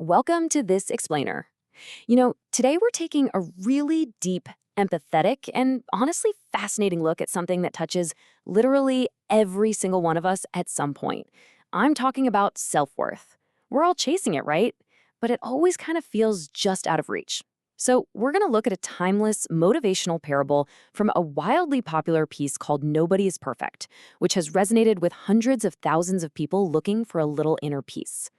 Welcome to This Explainer. Today we're taking a really deep, empathetic, and honestly fascinating look at something that touches literally every single one of us at some point. I'm talking about self-worth. We're all chasing it, right? But it always kind of feels just out of reach. So we're going to look at a timeless, motivational parable from a wildly popular piece called Nobody is Perfect, which has resonated with hundreds of thousands of people looking for a little inner peace.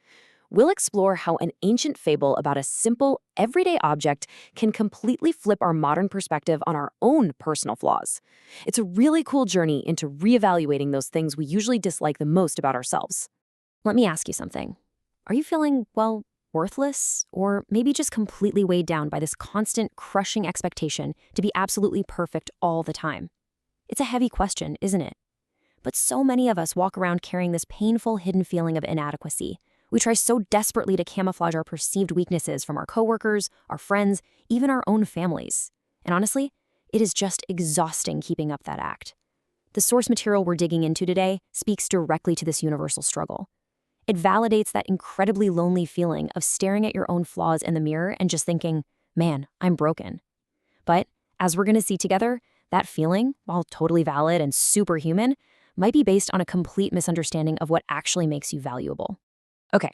We'll explore how an ancient fable about a simple, everyday object can completely flip our modern perspective on our own personal flaws. It's a really cool journey into reevaluating those things we usually dislike the most about ourselves. Let me ask you something. Are you feeling, worthless? Or maybe just completely weighed down by this constant, crushing expectation to be absolutely perfect all the time? It's a heavy question, isn't it? But so many of us walk around carrying this painful, hidden feeling of inadequacy. We try so desperately to camouflage our perceived weaknesses from our coworkers, our friends, even our own families. And honestly, it is just exhausting keeping up that act. The source material we're digging into today speaks directly to this universal struggle. It validates that incredibly lonely feeling of staring at your own flaws in the mirror and just thinking, man, I'm broken. But as we're going to see together, that feeling, while totally valid and superhuman, might be based on a complete misunderstanding of what actually makes you valuable. Okay,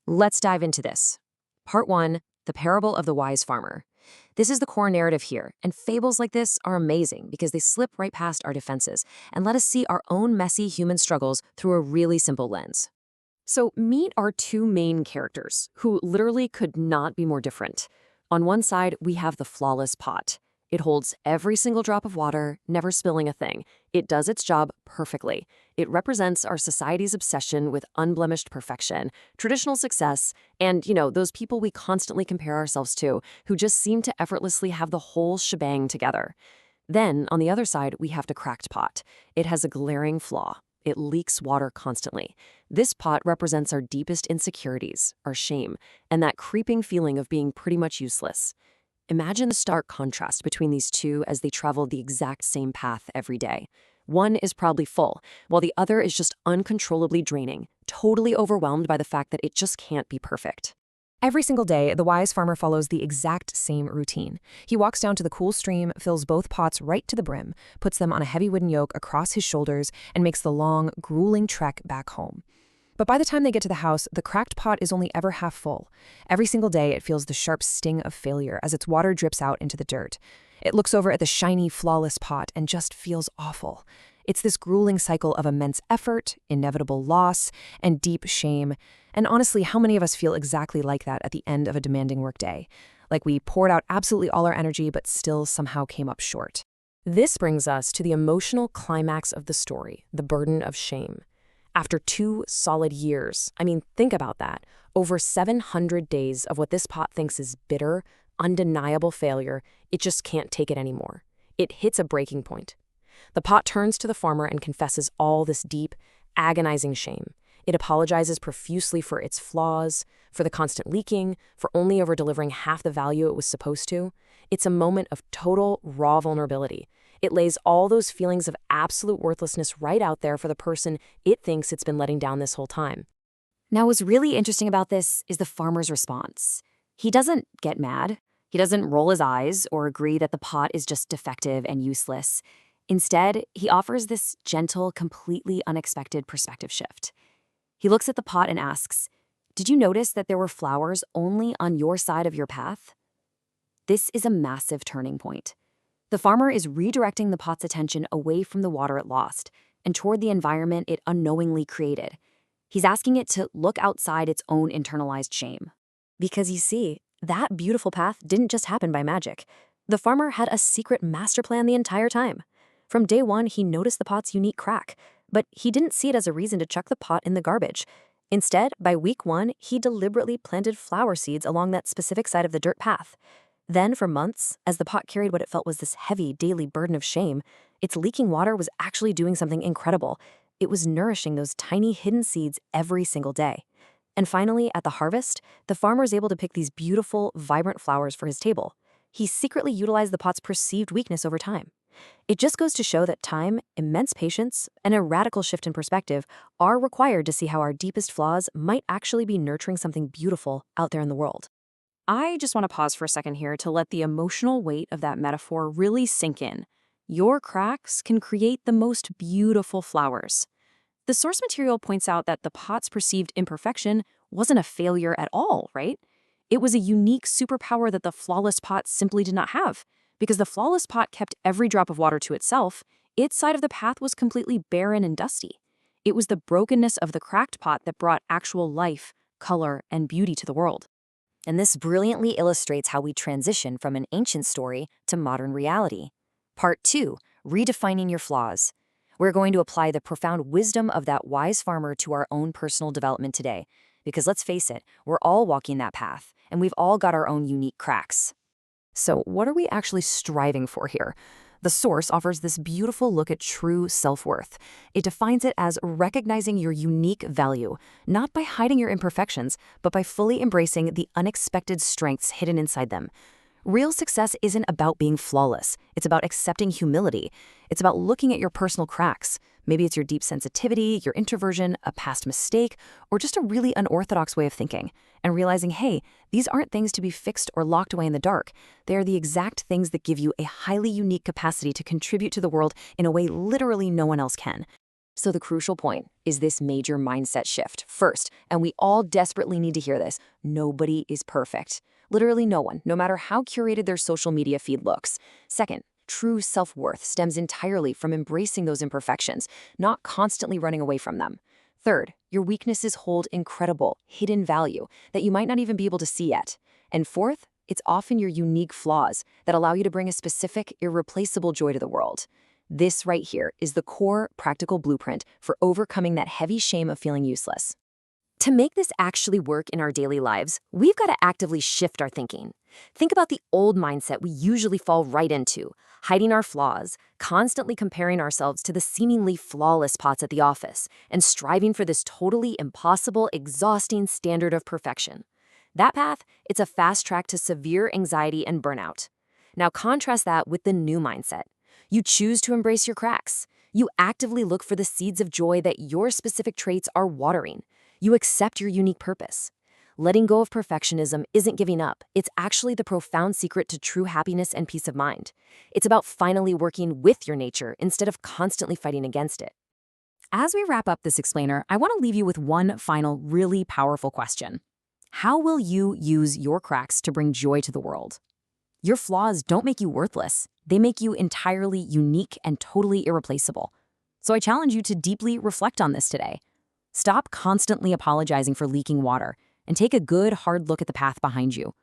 let's dive into this. Part 1, the parable of the wise farmer. This is the core narrative here, and fables like this are amazing because they slip right past our defenses and let us see our own messy human struggles through a really simple lens. So meet our two main characters, who literally could not be more different. On one side, we have the flawless pot. It holds every single drop of water, never spilling a thing. It does its job perfectly. It represents our society's obsession with unblemished perfection, traditional success, and, those people we constantly compare ourselves to, who just seem to effortlessly have the whole shebang together. Then, on the other side, we have the cracked pot. It has a glaring flaw. It leaks water constantly. This pot represents our deepest insecurities, our shame, and that creeping feeling of being pretty much useless. Imagine the stark contrast between these two as they travel the exact same path every day. One is probably full, while the other is just uncontrollably draining, totally overwhelmed by the fact that it just can't be perfect. Every single day, the wise farmer follows the exact same routine. He walks down to the cool stream, fills both pots right to the brim, puts them on a heavy wooden yoke across his shoulders, and makes the long, grueling trek back home. But by the time they get to the house, the cracked pot is only ever half full. Every single day, it feels the sharp sting of failure as its water drips out into the dirt. It looks over at the shiny, flawless pot and just feels awful. It's this grueling cycle of immense effort, inevitable loss, and deep shame. And honestly, how many of us feel exactly like that at the end of a demanding workday? Like we poured out absolutely all our energy, but still somehow came up short. This brings us to the emotional climax of the story, the burden of shame. After 2 solid years, think about that, over 700 days of what this pot thinks is bitter, undeniable failure, it just can't take it anymore. It hits a breaking point. The pot turns to the farmer and confesses all this deep, agonizing shame. It apologizes profusely for its flaws, for the constant leaking, for only over-delivering half the value it was supposed to. It's a moment of total, raw vulnerability. It lays all those feelings of absolute worthlessness right out there for the person it thinks it's been letting down this whole time. Now, what's really interesting about this is the farmer's response. He doesn't get mad. He doesn't roll his eyes or agree that the pot is just defective and useless. Instead, he offers this gentle, completely unexpected perspective shift. He looks at the pot and asks, "Did you notice that there were flowers only on your side of your path?" This is a massive turning point. The farmer is redirecting the pot's attention away from the water it lost and toward the environment it unknowingly created. He's asking it to look outside its own internalized shame. Because you see, that beautiful path didn't just happen by magic. The farmer had a secret master plan the entire time. From day one, he noticed the pot's unique crack, but he didn't see it as a reason to chuck the pot in the garbage. Instead, by week 1, he deliberately planted flower seeds along that specific side of the dirt path. Then, for months, as the pot carried what it felt was this heavy, daily burden of shame, its leaking water was actually doing something incredible. It was nourishing those tiny hidden seeds every single day. And finally, at the harvest, the farmer was able to pick these beautiful, vibrant flowers for his table. He secretly utilized the pot's perceived weakness over time. It just goes to show that time, immense patience, and a radical shift in perspective are required to see how our deepest flaws might actually be nurturing something beautiful out there in the world. I just want to pause for a second here to let the emotional weight of that metaphor really sink in. Your cracks can create the most beautiful flowers. The source material points out that the pot's perceived imperfection wasn't a failure at all, right? It was a unique superpower that the flawless pot simply did not have. Because the flawless pot kept every drop of water to itself, its side of the path was completely barren and dusty. It was the brokenness of the cracked pot that brought actual life, color, and beauty to the world. And this brilliantly illustrates how we transition from an ancient story to modern reality. Part 2, redefining your flaws. We're going to apply the profound wisdom of that wise farmer to our own personal development today. Because let's face it, we're all walking that path, and we've all got our own unique cracks. So, what are we actually striving for here? The source offers this beautiful look at true self-worth. It defines it as recognizing your unique value, not by hiding your imperfections, but by fully embracing the unexpected strengths hidden inside them. Real success isn't about being flawless. It's about accepting humility. It's about looking at your personal cracks. Maybe it's your deep sensitivity, your introversion, a past mistake, or just a really unorthodox way of thinking. And realizing, hey, these aren't things to be fixed or locked away in the dark. They are the exact things that give you a highly unique capacity to contribute to the world in a way literally no one else can. So the crucial point is this major mindset shift. First, and we all desperately need to hear this, nobody is perfect. Literally no one, no matter how curated their social media feed looks. Second, true self-worth stems entirely from embracing those imperfections, not constantly running away from them. Third, your weaknesses hold incredible, hidden value that you might not even be able to see yet. And fourth, it's often your unique flaws that allow you to bring a specific, irreplaceable joy to the world. This right here is the core, practical blueprint for overcoming that heavy shame of feeling useless. To make this actually work in our daily lives, we've got to actively shift our thinking. Think about the old mindset we usually fall right into, hiding our flaws, constantly comparing ourselves to the seemingly flawless pots at the office, and striving for this totally impossible, exhausting standard of perfection. That path, it's a fast track to severe anxiety and burnout. Now contrast that with the new mindset. You choose to embrace your cracks. You actively look for the seeds of joy that your specific traits are watering. You accept your unique purpose. Letting go of perfectionism isn't giving up. It's actually the profound secret to true happiness and peace of mind. It's about finally working with your nature instead of constantly fighting against it. As we wrap up this explainer, I want to leave you with one final really powerful question. How will you use your cracks to bring joy to the world? Your flaws don't make you worthless. They make you entirely unique and totally irreplaceable. So I challenge you to deeply reflect on this today. Stop constantly apologizing for leaking water and take a good, hard look at the path behind you.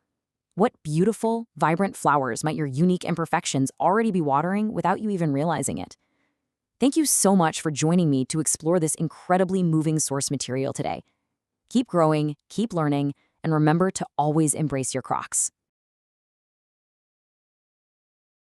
What beautiful, vibrant flowers might your unique imperfections already be watering without you even realizing it? Thank you so much for joining me to explore this incredibly moving source material today. Keep growing, keep learning, and remember to always embrace your cracks.